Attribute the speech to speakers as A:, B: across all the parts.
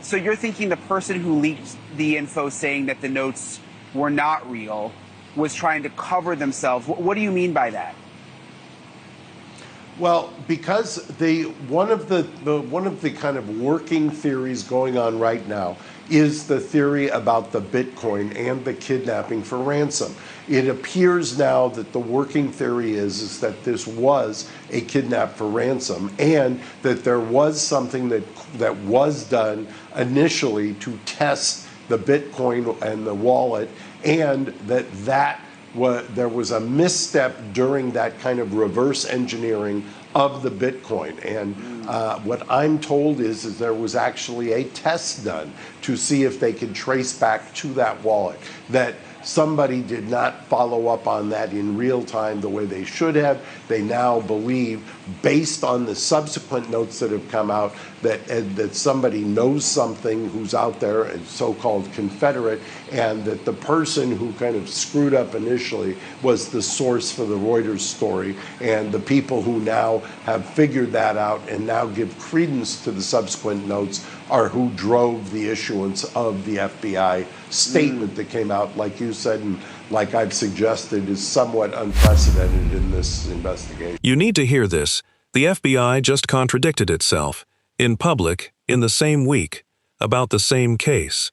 A: So you're thinking the person who leaked the info saying that the notes were not real was trying to cover themselves. What do you mean by that?
B: Well, because one of the kind of working theories going on right now is the theory about the Bitcoin and the kidnapping for ransom. It appears now that the working theory is that this was a kidnap for ransom, and that there was something that was done initially to test the Bitcoin and the wallet, and there was a misstep during that kind of reverse engineering of the Bitcoin. And what I'm told is there was actually a test done to see if they could trace back to that wallet, that somebody did not follow up on that in real time the way they should have. They now believe, based on the subsequent notes that have come out, that somebody knows something who's out there, a so-called Confederate, and that the person who kind of screwed up initially was the source for the Reuters story, and the people who now have figured that out and now give credence to the subsequent notes are who drove the issuance of the FBI statement that came out, like you said, and like I've suggested, is somewhat unprecedented in this investigation.
C: You need to hear this. The FBI just contradicted itself, in public, in the same week, about the same case.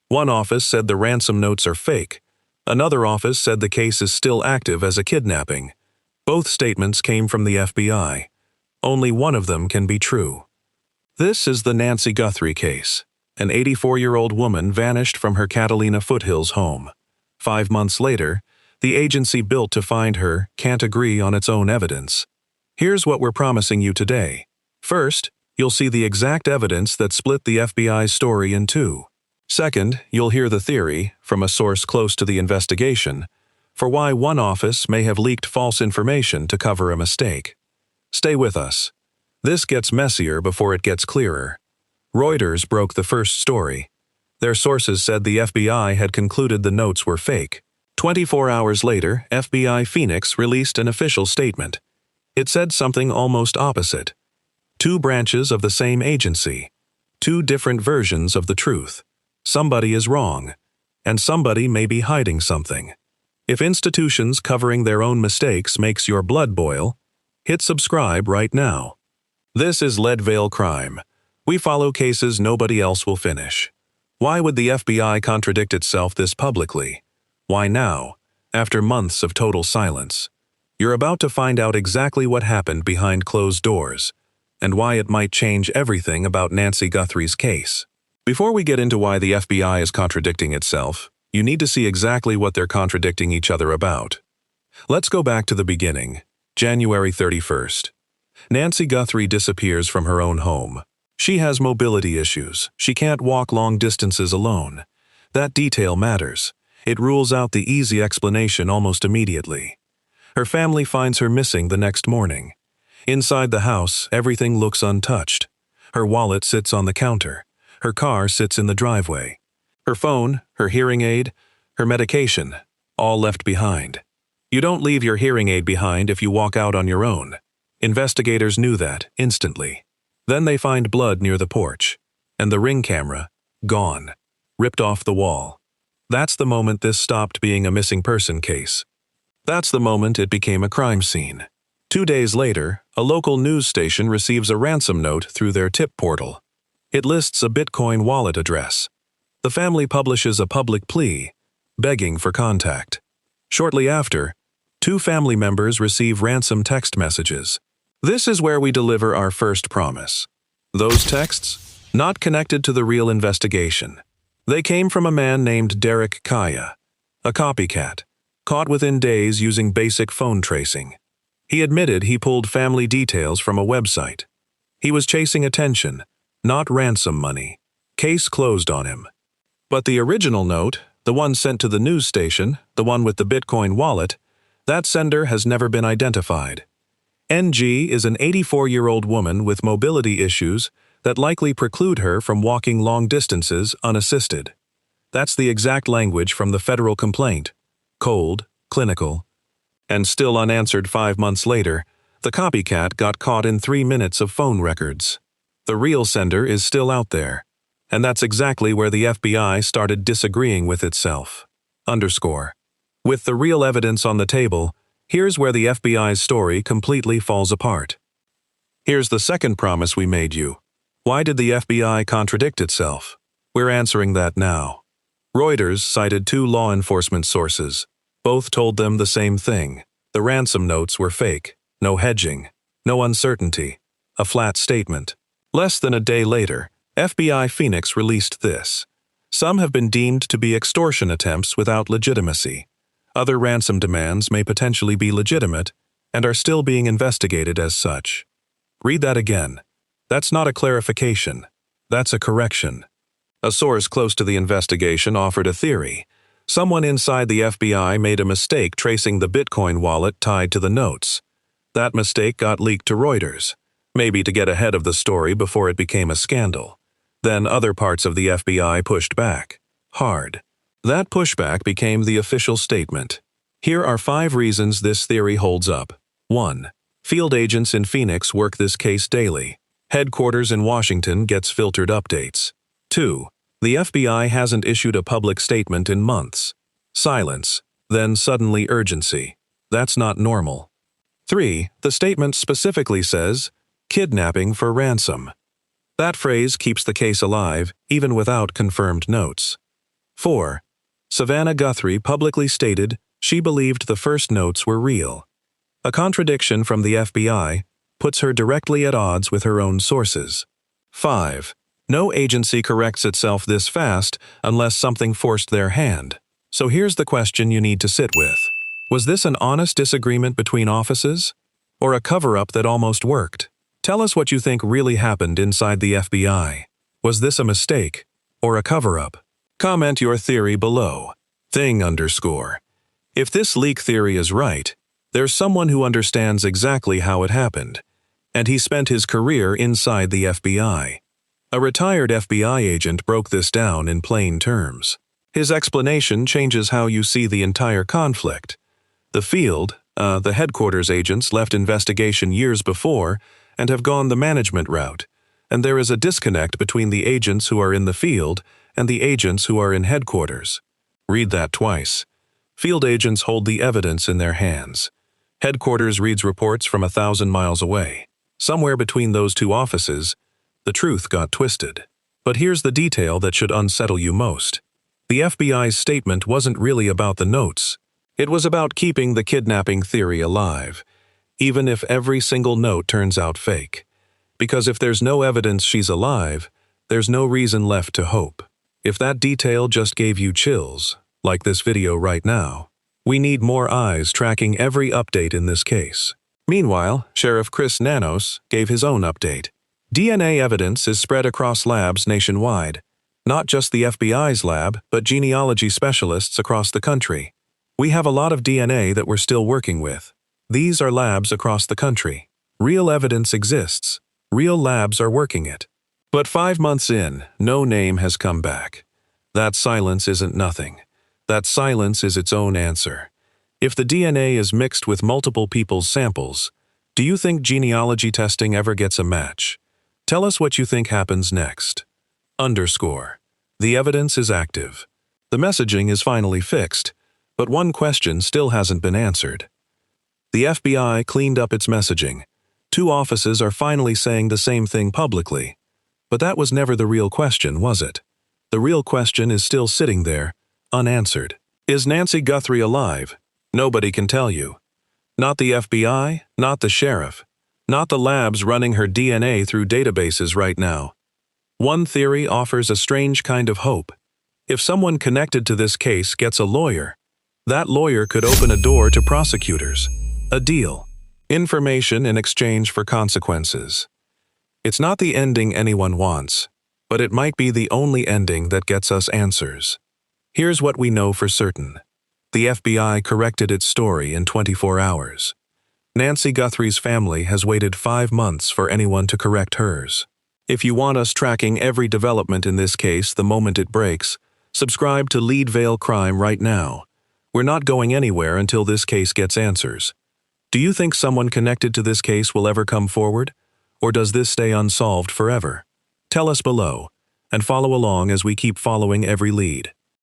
C: One office said the ransom notes are fake. Another office said the case is still active as a kidnapping. Both statements came from the FBI. Only one of them can be true. This is the Nancy Guthrie case. An 84-year-old woman vanished from her Catalina Foothills home. 5 months later, the agency built to find her can't agree on its own evidence. Here's what we're promising you today. First, you'll see the exact evidence that split the FBI's story in two. Second, you'll hear the theory, from a source close to the investigation, for why one office may have leaked false information to cover a mistake. Stay with us. This gets messier before it gets clearer. Reuters broke the first story. Their sources said the FBI had concluded the notes were fake. 24 hours later, FBI Phoenix released an official statement. It said something almost opposite. Two branches of the same agency. Two different versions of the truth. Somebody is wrong, and somebody may be hiding something. If institutions covering their own mistakes makes your blood boil, hit subscribe right now. This is Leadvale Crime. We follow cases nobody else will finish. Why would the FBI contradict itself this publicly? Why now, after months of total silence? You're about to find out exactly what happened behind closed doors, and why it might change everything about Nancy Guthrie's case. Before we get into why the FBI is contradicting itself, you need to see exactly what they're contradicting each other about. Let's go back to the beginning, January 31st. Nancy Guthrie disappears from her own home. She has mobility issues. She can't walk long distances alone. That detail matters. It rules out the easy explanation almost immediately. Her family finds her missing the next morning. Inside the house, everything looks untouched. Her wallet sits on the counter. Her car sits in the driveway. Her phone, her hearing aid, her medication, all left behind. You don't leave your hearing aid behind if you walk out on your own. Investigators knew that instantly. Then they find blood near the porch, and the Ring camera, gone, ripped off the wall. That's the moment this stopped being a missing person case. That's the moment it became a crime scene. 2 days later, a local news station receives a ransom note through their tip portal. It lists a Bitcoin wallet address. The family publishes a public plea, begging for contact. Shortly after, 2 family members receive ransom text messages. This is where we deliver our first promise. Those texts, not connected to the real investigation. They came from a man named Derek Kaya, a copycat, caught within days using basic phone tracing. He admitted he pulled family details from a website. He was chasing attention, not ransom money. Case closed on him. But the original note, the one sent to the news station, the one with the Bitcoin wallet, that sender has never been identified. NG is an 84-year-old woman with mobility issues that likely preclude her from walking long distances unassisted. That's the exact language from the federal complaint. Cold, clinical. And still unanswered 5 months later, the copycat got caught in 3 minutes of phone records. The real sender is still out there. And that's exactly where the FBI started disagreeing with itself. Underscore. With the real evidence on the table, here's where the FBI's story completely falls apart. Here's the second promise we made you. Why did the FBI contradict itself? We're answering that now. Reuters cited 2 law enforcement sources. Both told them the same thing. The ransom notes were fake. No hedging. No uncertainty. A flat statement. Less than a day later, FBI Phoenix released this. Some have been deemed to be extortion attempts without legitimacy. Other ransom demands may potentially be legitimate and are still being investigated as such. Read that again. That's not a clarification. That's a correction. A source close to the investigation offered a theory. Someone inside the FBI made a mistake tracing the Bitcoin wallet tied to the notes. That mistake got leaked to Reuters, maybe to get ahead of the story before it became a scandal. Then other parts of the FBI pushed back. Hard. That pushback became the official statement. Here are 5 reasons this theory holds up. 1. Field agents in Phoenix work this case daily. Headquarters in Washington gets filtered updates. 2. The FBI hasn't issued a public statement in months. Silence, then suddenly urgency. That's not normal. 3. The statement specifically says, kidnapping for ransom. That phrase keeps the case alive, even without confirmed notes. 4. Savannah Guthrie publicly stated she believed the first notes were real. A contradiction from the FBI puts her directly at odds with her own sources. 5. No agency corrects itself this fast unless something forced their hand. So here's the question you need to sit with. Was this an honest disagreement between offices? Or a cover-up that almost worked? Tell us what you think really happened inside the FBI. Was this a mistake? Or a cover-up? Comment your theory below. Thing_. If this leak theory is right, there's someone who understands exactly how it happened. And he spent his career inside the FBI. A retired FBI agent broke this down in plain terms. His explanation changes how you see the entire conflict. The headquarters agents left investigation years before and have gone the management route, and there is a disconnect between the agents who are in the field and the agents who are in headquarters. Read that twice. Field agents hold the evidence in their hands. Headquarters reads reports from 1,000 miles away. Somewhere between those 2 offices, the truth got twisted. But here's the detail that should unsettle you most. The FBI's statement wasn't really about the notes. It was about keeping the kidnapping theory alive, even if every single note turns out fake. Because if there's no evidence she's alive, there's no reason left to hope. If that detail just gave you chills, like this video right now, we need more eyes tracking every update in this case. Meanwhile, Sheriff Chris Nanos gave his own update. DNA evidence is spread across labs nationwide. Not just the FBI's lab, but genealogy specialists across the country. We have a lot of DNA that we're still working with. These are labs across the country. Real evidence exists. Real labs are working it. But 5 months in, no name has come back. That silence isn't nothing. That silence is its own answer. If the DNA is mixed with multiple people's samples, do you think genealogy testing ever gets a match? Tell us what you think happens next. The evidence is active. The messaging is finally fixed, but one question still hasn't been answered. The FBI cleaned up its messaging. 2 offices are finally saying the same thing publicly. But that was never the real question, was it? The real question is still sitting there, unanswered. Is Nancy Guthrie alive? Nobody can tell you. Not the FBI, not the sheriff, not the labs running her DNA through databases right now. One theory offers a strange kind of hope. If someone connected to this case gets a lawyer, that lawyer could open a door to prosecutors. A deal. Information in exchange for consequences. It's not the ending anyone wants, but it might be the only ending that gets us answers. Here's what we know for certain. The FBI corrected its story in 24 hours. Nancy Guthrie's family has waited 5 months for anyone to correct hers. If you want us tracking every development in this case the moment it breaks, subscribe to Leadvale Crime right now. We're not going anywhere until this case gets answers. Do you think someone connected to this case will ever come forward? or does this stay unsolved forever? Tell us below, and follow along as we keep following every lead.